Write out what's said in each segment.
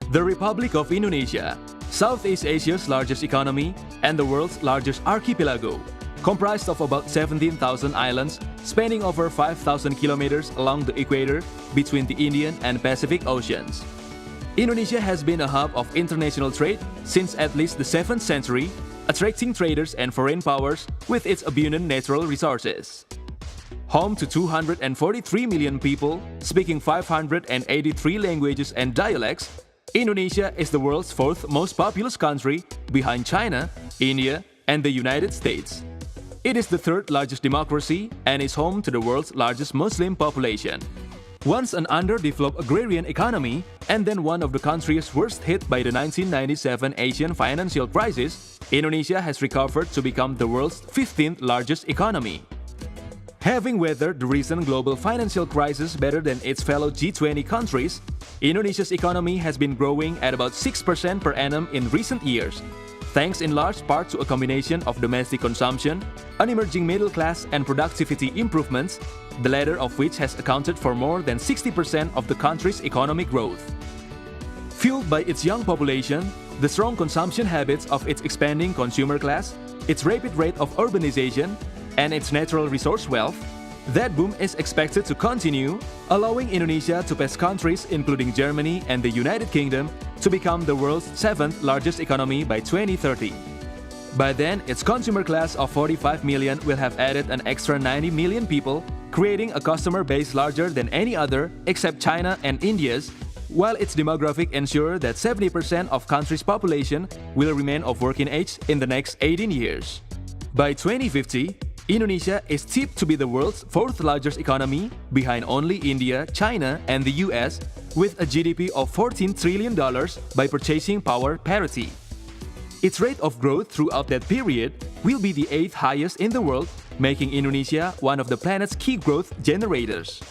The Republic of Indonesia, Southeast Asia's largest economy and the world's largest archipelago, comprised of about 17,000 islands spanning over 5,000 kilometers along the equator between the Indian and Pacific Oceans. Indonesia has been a hub of international trade since at least the 7th century, attracting traders and foreign powers with its abundant natural resources. Home to 243 million people speaking 583 languages and dialects, Indonesia is the world's fourth most populous country behind China, India, and the United States. It is the third largest democracy and is home to the world's largest Muslim population. Once an underdeveloped agrarian economy and then one of the countries worst hit by the 1997 Asian financial crisis, Indonesia has recovered to become the world's 15th largest economy. Having weathered the recent global financial crisis better than its fellow G20 countries, Indonesia's economy has been growing at about 6% per annum in recent years, thanks in large part to a combination of domestic consumption, an emerging middle class, and productivity improvements, the latter of which has accounted for more than 60% of the country's economic growth. Fueled by its young population, the strong consumption habits of its expanding consumer class, its rapid rate of urbanization, and its natural resource wealth, that boom is expected to continue, allowing Indonesia to pass countries including Germany and the United Kingdom to become the world's 7th largest economy by 2030. By then, its consumer class of 45 million will have added an extra 90 million people, creating a customer base larger than any other except China and India's, while its demographic ensure that 70% of country's population will remain of working age in the next 18 years. By 2050, Indonesia is tipped to be the world's fourth largest economy, behind only India, China, and the US, with a GDP of $14 trillion by purchasing power parity. Its rate of growth throughout that period will be the 8th highest in the world, making Indonesia one of the planet's key growth generators.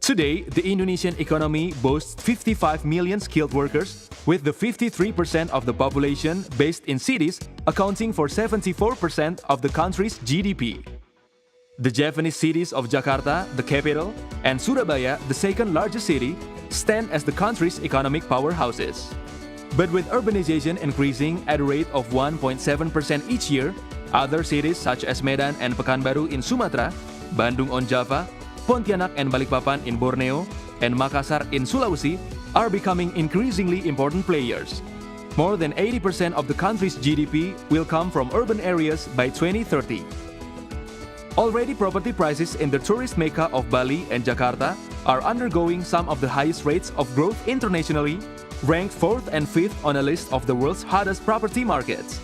Today, the Indonesian economy boasts 55 million skilled workers, with the 53% of the population based in cities accounting for 74% of the country's GDP. The Javanese cities of Jakarta, the capital, and Surabaya, the second largest city, stand as the country's economic powerhouses. But with urbanization increasing at a rate of 1.7% each year, other cities such as Medan and Pekanbaru in Sumatra, Bandung on Java, Pontianak and Balikpapan in Borneo, and Makassar in Sulawesi are becoming increasingly important players. More than 80% of the country's GDP will come from urban areas by 2030. Already, property prices in the tourist mecca of Bali and Jakarta are undergoing some of the highest rates of growth internationally, ranked 4th and 5th on a list of the world's hottest property markets.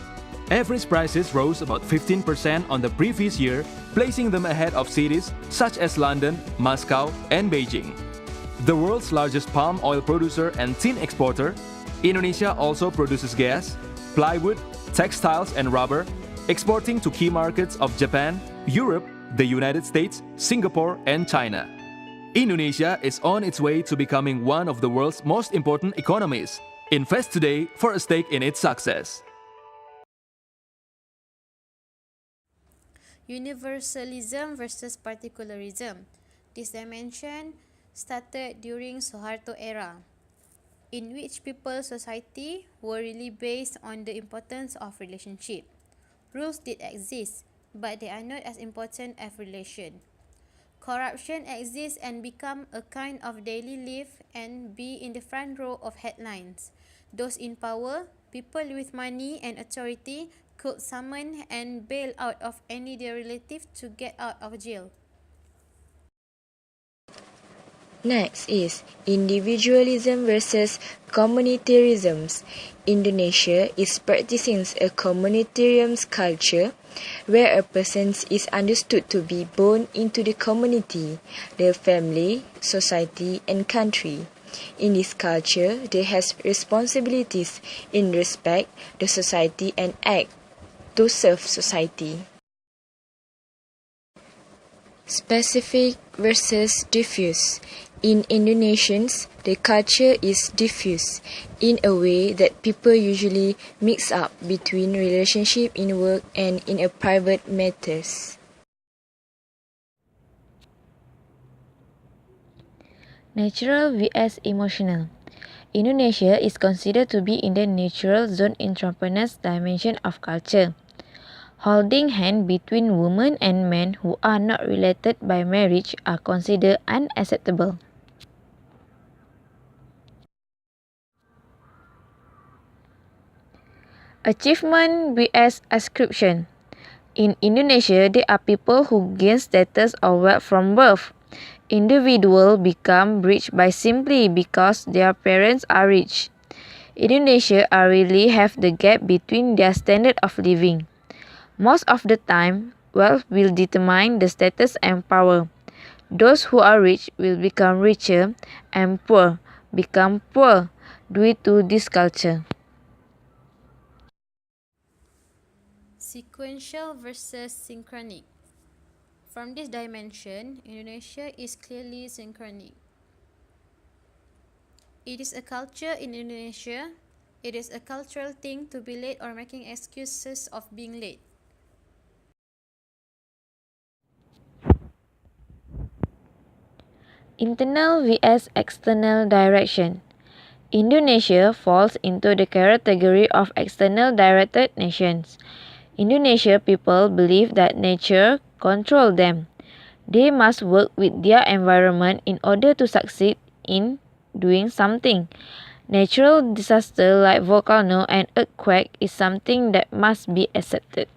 Average prices rose about 15% on the previous year, placing them ahead of cities such as London, Moscow, and Beijing. The world's largest palm oil producer and tin exporter, Indonesia also produces gas, plywood, textiles, and rubber, exporting to key markets of Japan, Europe, the United States, Singapore, and China. Indonesia is on its way to becoming one of the world's most important economies. Invest today for a stake in its success. Universalism versus particularism. This dimension started during Suharto era, in which people's society were really based on the importance of relationship. Rules did exist, but they are not as important as relation. Corruption exists and become a kind of daily life and be in the front row of headlines. Those in power, people with money and authority, could summon and bail out of any their relative to get out of jail. Next is individualism versus communitarianism. Indonesia is practicing a communitarian culture where a person is understood to be born into the community, the family, society, and country. In this culture, they have responsibilities in respect the society and act to serve society. Specific versus diffuse. In Indonesians, the culture is diffuse in a way that people usually mix up between relationship in work and in a private matters. Natural vs emotional. Indonesia is considered to be in the natural zone entrepreneurs dimension of culture. Holding hand between women and men who are not related by marriage are considered unacceptable. Achievement vs ascription. In Indonesia, there are people who gain status or wealth from birth. Individuals become rich by simply because their parents are rich. Indonesia really have the gap between their standard of living. Most of the time, wealth will determine the status and power. Those who are rich will become richer and poor become poor due to this culture. Sequential versus synchronic. From this dimension, Indonesia is clearly synchronic. It is a culture in Indonesia. It is a cultural thing to be late or making excuses of being late. Internal vs external direction. Indonesia falls into the category of external directed nations. Indonesia people believe that nature controls them. They must work with their environment in order to succeed in doing something. Natural disaster like volcano and earthquake is something that must be accepted.